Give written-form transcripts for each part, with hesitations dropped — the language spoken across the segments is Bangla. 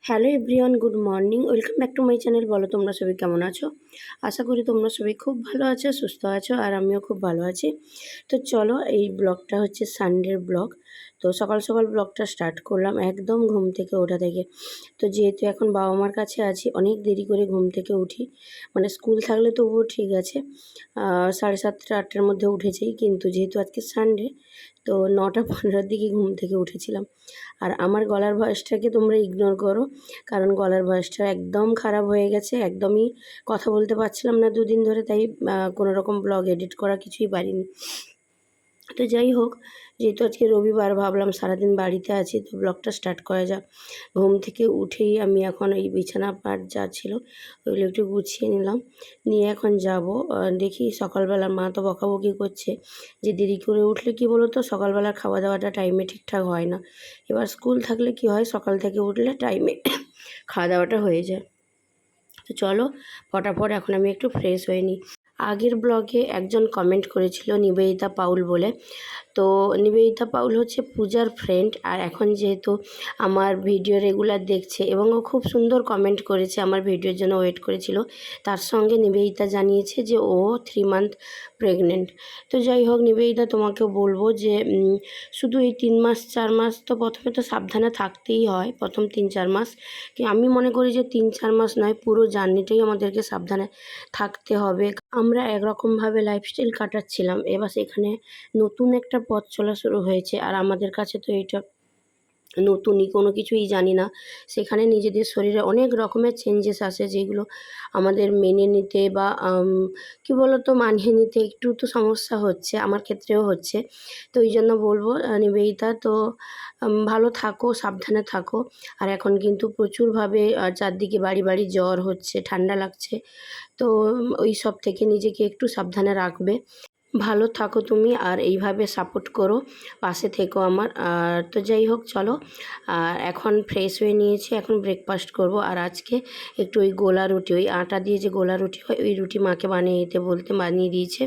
Hello everyone, good morning. Welcome back to my channel. বলো তোমরা সবাই কেমন আছো? আশা করি তোমরা সবাই খুব ভালো আছো, সুস্থ আছো, আর আমিও খুব ভালো আছি। তো চলো, এই ব্লগটা হচ্ছে সানডের ব্লগ। তো সকাল সকাল ব্লগটা স্টার্ট করলাম একদম ঘুম থেকে ওঠা থেকে। তো যেহেতু এখন বাবা মার কাছে আছি, অনেক দেরি করে ঘুম থেকে উঠি। মানে স্কুল থাকলে তবুও ঠিক আছে, 7:30 8টার মধ্যে উঠেছি, কিন্তু যেহেতু আজকে সানডে, তো 9টা 15 দিকে ঘুম থেকে উঠেছিলাম। আর আমার গলার ভয়েসটাকে তোমরা ইগনোর করো, কারণ গলার ভয়েসটা একদম খারাপ হয়ে গেছে। একদমই কথা বলতে পারছিলাম না দুদিন ধরে, তাই কোনো রকম ব্লগ এডিট করা কিছুই পারিনি। তো যাই হোক, যেহেতু আজকে রবিবার, ভাবলাম সারাদিন বাড়িতে আছি, তো ব্লগটা স্টার্ট করা যাক। ঘুম থেকে উঠেই আমি এখন এই বিছানা পাট যা ছিল ওইগুলো একটু গুছিয়ে নিলাম, নিয়ে এখন যাব। দেখি সকালবেলা মা তো বকাবকি করছে যে দেরি করে উঠলে কি বলো তো, সকালবেলার খাওয়া দাওয়াটা টাইমে ঠিকঠাক হয় না। এবার স্কুল থাকলে কি হয়, সকাল থেকে উঠলে টাইমে খাওয়া দাওয়াটা হয়ে যায়। তো চলো ফটাফট এখন আমি একটু ফ্রেশ হয়ে নিই। আগের ব্লগে একজন কমেন্ট করেছিল নিবেদিতা পাউল বলে। তো নিবেদিতা পাউল হচ্ছে পূজার ফ্রেন্ড, আর এখন যেহেতু আমার ভিডিও রেগুলার দেখছে এবং ও খুব সুন্দর কমেন্ট করেছে, আমার ভিডিওর জন্য ওয়েট করেছিল। তার সঙ্গে নিবেদিতা জানিয়েছে যে ও 3 মান্থ প্রেগনেন্ট। তো যাই হোক নিবেদিতা, তোমাকে বলবো যে শুধু এই 3 মাস 4 মাস তো প্রথমে তো সাবধানে থাকতেই হয়, প্রথম 3-4 মাস। কি আমি মনে করি যে 3-4 মাস নয়, পুরো জার্নিটাই আমাদেরকে সাবধানে থাকতে হবে। আমরা একরকমভাবে লাইফস্টাইল কাটাচ্ছিলাম, এবার সেখানে নতুন একটা পথ চলা শুরু হয়েছে, আর আমাদের কাছে তো এটা নতুনই, কোনো কিছুই জানি না। সেখানে নিজেদের শরীরে অনেক রকমের চেঞ্জেস আসে, যেগুলো আমাদের মেনে নিতে বা কী বলো তো, মানিয়ে নিতে একটু তো সমস্যা হচ্ছে, আমার ক্ষেত্রেও হচ্ছে। তো এই জন্য বলবো নিবেদিতা, তো ভালো থাকো, সাবধানে থাকো। আর এখন কিন্তু প্রচুরভাবে চারদিকে বাড়ি বাড়ি জ্বর হচ্ছে, ঠান্ডা লাগছে। তো ওই সব থেকে নিজেকে একটু সাবধানে রাখবে। ভালো থাকো তুমি, আর এইভাবে সাপোর্ট করো, পাশে থেকো আমার। আর তো যাই হোক চলো, আর এখন ফ্রেশ হয়ে নিয়েছি, এখন ব্রেকফাস্ট করব। আর আজকে একটু ওই গোলা রুটি, ওই আটা দিয়ে যে গোলা রুটি হয়, ওই রুটি মাকে বানিয়ে দিতে বলতে বানিয়ে দিয়েছে।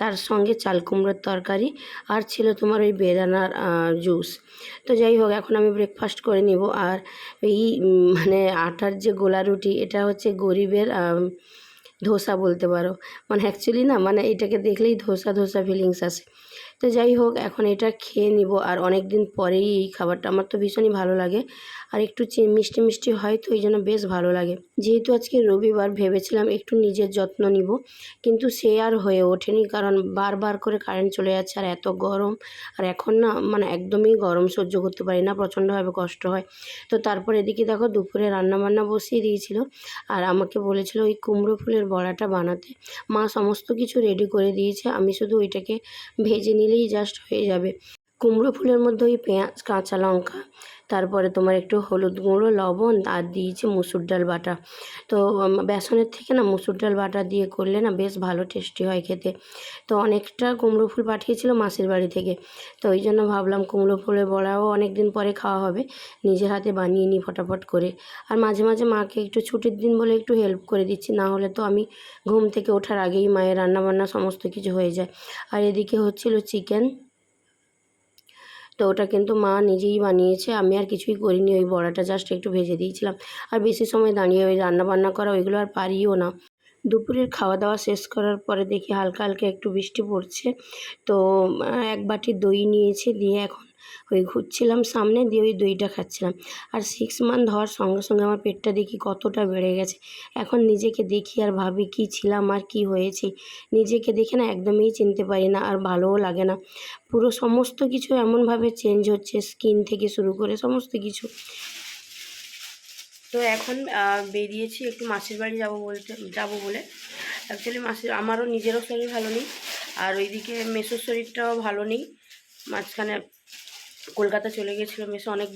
তার সঙ্গে চাল কুমড়োর তরকারি, আর ছিল তোমার ওই বেদানার জুস। তো যাই হোক, এখন আমি ব্রেকফাস্ট করে নিব। আর এই মানে আটার যে গোলা রুটি, এটা হচ্ছে গরিবের ধোসা বলতে পারো। মানে অ্যাকচুয়ালি না, মানে এটাকে দেখলেই ধোসা ধোসা ফিলিংস আসে। তো যাই হোক, এখন এটা খেয়ে নিব। আর অনেক দিন পরেই এই খাবারটা, আমার তো ভীষণই ভালো লাগে, আর একটু মিষ্টি মিষ্টি হয়, তো এই জন্য বেশ ভালো লাগে। যেহেতু আজকে রবিবার, ভেবেছিলাম একটু নিজের যত্ন নিব, কিন্তু সে আর হয়ে ওঠেনি, কারণ বারবার করে কারেন্ট চলে যাচ্ছে, আর এত গরম। আর এখন না, মানে একদমই গরম সহ্য করতে পারি না, প্রচণ্ডভাবে কষ্ট হয়। তো তারপর এদিকে দেখো দুপুরে রান্নাবান্না বসিয়ে দিয়েছিল, আর আমাকে বলেছিল ওই কুমড়ো ফুলের বড়াটা বানাতে। মা সমস্ত কিছু রেডি করে দিয়েছে, আমি শুধু ওইটাকে ভেজে নিলেই জাস্ট হয়ে যাবে। কুমড়ো ফুলের মধ্যে ওই পেঁয়াজ, কাঁচা লঙ্কা, তারপরে তোমার একটু হলুদ গুঁড়ো, লবণ, আর দিয়েছি মুসুর ডাল বাটা। তো বেসনের থেকে না মুসুর ডাল বাটা দিয়ে করলে না বেশ ভালো টেস্টি হয় খেতে। তো অনেকটা কুমড়ো ফুল পাঠিয়েছিল মাসির বাড়ি থেকে, তো ওই জন্য ভাবলাম কুমড়ো ফুলের বড়াও অনেক দিন পরে খাওয়া হবে, নিজের হাতে বানিয়ে নিই ফটাফট করে। আর মাঝে মাঝে মাকে একটু ছুটির দিন বলে একটু হেল্প করে দিচ্ছি, না হলে তো আমি ঘুম থেকে ওঠার আগেই মায়ের রান্নাবান্না সমস্ত কিছু হয়ে যায়। আর এদিকে হচ্ছিল চিকেন, তো ওটা কিন্তু মা নিজেই বানিয়েছে, আমি আর কিছুই করিনি, ওই বড়াটা জাস্ট একটু ভেজে দিয়েছিলাম। আর বেশি সময় দাঁড়িয়ে ওই রান্নাবান্না করা ওইগুলো আর পারিও না। দুপুরের খাওয়া দাওয়া শেষ করার পরে দেখি হালকা হালকা একটু বৃষ্টি পড়ছে, তো এক বাটি দই নিয়েছি, দিয়ে এখন ওই ঘুরছিলাম সামনে, দিয়ে ওই দইটা খাচ্ছিলাম। আর 6 মান্থ হওয়ার সঙ্গে সঙ্গে আমার পেটটা দেখি কতটা বেড়ে গেছে। এখন নিজেকে দেখি আর ভাবি কী ছিলাম আর কি হয়েছি, নিজেকে দেখে না একদমই চিনতে পারি না, আর ভালোও লাগে না। পুরো সমস্ত কিছু এমনভাবে চেঞ্জ হচ্ছে, স্কিন থেকে শুরু করে সমস্ত কিছু। তো এখন বেরিয়েছি একটু মাসির বাড়ি যাব বলে। অ্যাকচুয়ালি আমারও নিজেরও শরীর ভালো নেই, আর ওইদিকে মেসোর শরীরটাও ভালো নেই। মাঝখানে কলকাতা চলে গেছিলো মেসো, অনেক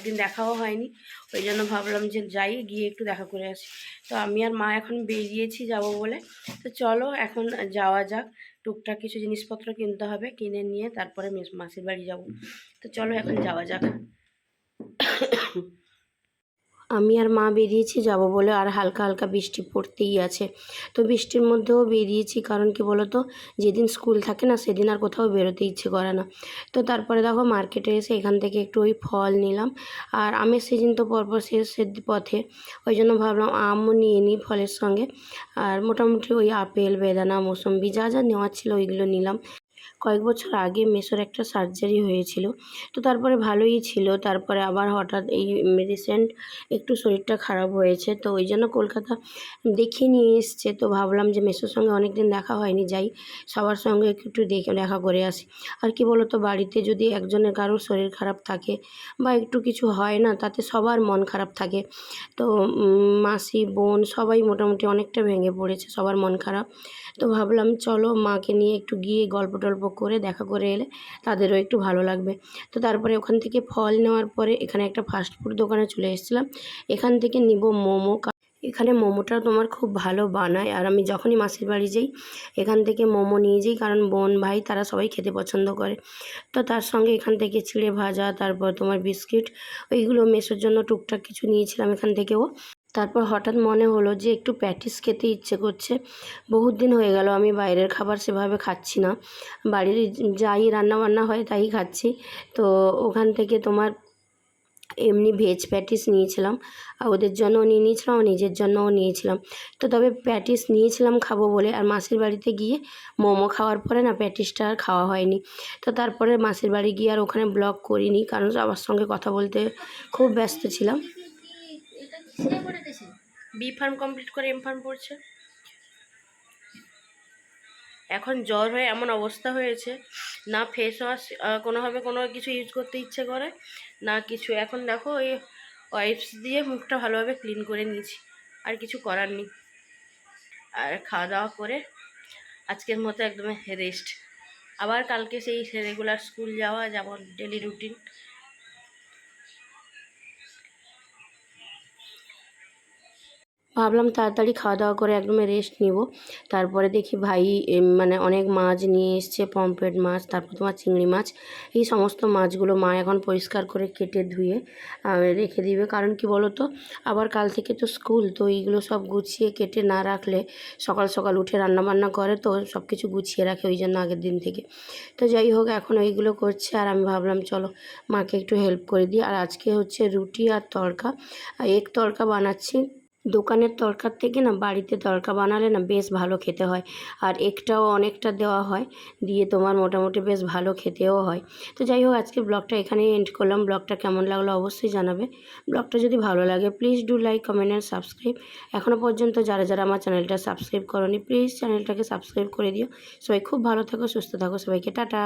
দিন দেখাও হয়নি, ওই জন্য ভাবলাম যে যাই, গিয়ে একটু দেখা করে আসি। তো আমি আর মা এখন বেরিয়েছি যাব বলে। তো চলো এখন যাওয়া যাক, টুকটাক কিছু জিনিসপত্র কিনতে হবে, কিনে নিয়ে তারপরে মাসির বাড়ি যাব। তো চলো এখন যাওয়া যাক। আমি আর মা বেরিয়েছি যাব বলে, আর হালকা হালকা বৃষ্টি পড়তেই আছে। তো বৃষ্টির মধ্যেও বেরিয়েছি, কারণ কি বলো তো, যেদিন স্কুল থাকে না সেদিন আর কোথাও বেরোতে ইচ্ছে করে না। তো তারপরে দেখো মার্কেটে এসে এখান থেকে একটু ওই ফল নিলাম। আর আমের সিজন তো পরপর শেষের পথে, ওই জন্য ভাবলাম আমও নিয়ে নিই ফলের সঙ্গে। আর মোটামুটি ওই আপেল, বেদানা, মৌসম্বি যা যা নেওয়ার ছিল ওইগুলো নিলাম। কয়েক বছর আগে মেসোর একটা সার্জারি হয়েছিল, তো তারপরে ভালোই ছিল। তারপরে আবার হঠাৎ এই রিসেন্ট একটু শরীরটা খারাপ হয়েছে, তো ওই জন্য কলকাতা দেখিয়ে নিয়ে এসছে। তো ভাবলাম যে মেসোর সঙ্গে অনেক দিন দেখা হয়নি, যাই সবার সঙ্গে একটু দেখা করে আসি। আর কি বলো তো, বাড়িতে যদি একজনের কারোর শরীর খারাপ থাকে বা একটু কিছু হয় না, তাতে সবার মন খারাপ থাকে। তো মাসি, বোন সবাই মোটামুটি অনেকটা ভেঙে পড়েছে, সবার মন খারাপ। তো ভাবলাম চলো মাকে নিয়ে একটু গিয়ে গল্প টল্প করে দেখা করে এলে তাদেরও একটু ভালো লাগবে। তো তারপরে ওখান থেকে ফল নেওয়ার পরে এখানে একটা ফাস্টফুড দোকানে চলে এসেছিলাম। এখান থেকে নিব মোমো। এখানে মোমোটা তোমার খুব ভালো বানায়, আর আমি যখনই মাসির বাড়ি যাই এখান থেকে মোমো নিয়ে যাই, কারণ বোন ভাই তারা সবাই খেতে পছন্দ করে। তো তার সঙ্গে এখান থেকে চিড়ে ভাজা, তারপর তোমার বিস্কিট, ওইগুলো মেসোর জন্য টুকটাক কিছু নিয়েছিলাম এখান থেকেও। তারপর হঠাৎ মনে হলো যে একটু প্যাটিস খেতে ইচ্ছে করছে। বহুত দিন হয়ে গেল আমি বাইরের খাবার সেভাবে খাচ্ছি না, বাড়ির যাই রান্নাবান্না হয় তাই খাচ্ছি। তো ওখান থেকে তোমার এমনি ভেজ প্যাটিস নিয়েছিলাম, আর ওদের জন্যও নিয়ে নিয়েছিলাম, আর নিজের জন্যও নিয়েছিলাম। তো তবে প্যাটিস নিয়েছিলাম খাবো বলে, আর মাসির বাড়িতে গিয়ে মোমো খাওয়ার পরে না প্যাটিসটা আর খাওয়া হয়নি। তো তারপরে মাসির বাড়ি গিয়ে আর ওখানে ব্লগ করিনি, কারণ সবার সঙ্গে কথা বলতে খুব ব্যস্ত ছিলাম। বি ফার্ম কমপ্লিট করে এম ফার্ম পড়ছে। এখন জ্বর হয়ে এমন অবস্থা হয়েছে, না ফেস ওয়াশ কোনোভাবে কোনো কিছু ইউজ করতে ইচ্ছে করে না কিছু। এখন দেখো এই ওয়াইপস দিয়ে মুখটা ভালোভাবে ক্লিন করে নিয়েছি, আর কিছু করার নেই। আর খাওয়া দাওয়া করে আজকের মতো একদম রেস্ট। আবার কালকে সেই রেগুলার স্কুল যাওয়া, যেমন ডেলি রুটিন। ভাবলাম তাড়াতাড়ি খাওয়া দাওয়া করে একদম রেস্ট নিব। তারপরে দেখি ভাই মানে অনেক মাছ নিয়ে এসছে, পমফ্রেট মাছ, তারপর তোমার চিংড়ি মাছ। এই সমস্ত মাছগুলো মা এখন পরিষ্কার করে কেটে ধুয়ে রেখে দিবে, কারণ কি বলো তো, আবার কাল থেকে তো স্কুল। তো এইগুলো সব গুছিয়ে কেটে না রাখলে সকাল সকাল উঠে রান্নাবান্না করে, তো সব কিছু গুছিয়ে রাখে ওই জন্য আগের দিন থেকে। তো যাই হোক, এখন ওইগুলো করছে, আর আমি ভাবলাম চলো মাকে একটু হেল্প করে দিই। আর আজকে হচ্ছে রুটি আর তড়কা, এগ তড়কা বানাচ্ছি। দোকানের তরকার থেকে না বাড়িতে তরকা বানালে না বেশ ভালো খেতে হয়, আর একটাও অনেকটা দেওয়া হয়, দিয়ে তোমার মোটামুটি বেশ ভালো খেতেও হয়। তো যাই হোক, আজকে ব্লগটা এখানেই এন্ড করলাম। ব্লগটা কেমন লাগলো অবশ্যই জানাবে। ব্লগটা যদি ভালো লাগে please do like, comment and subscribe. এখনও পর্যন্ত যারা যারা আমার চ্যানেলটা সাবস্ক্রাইব করোনি প্লিজ চ্যানেলটাকে সাবস্ক্রাইব করে দিও। সবাই খুব ভালো থাকো, সুস্থ থাকো, সবাইকে টাটা।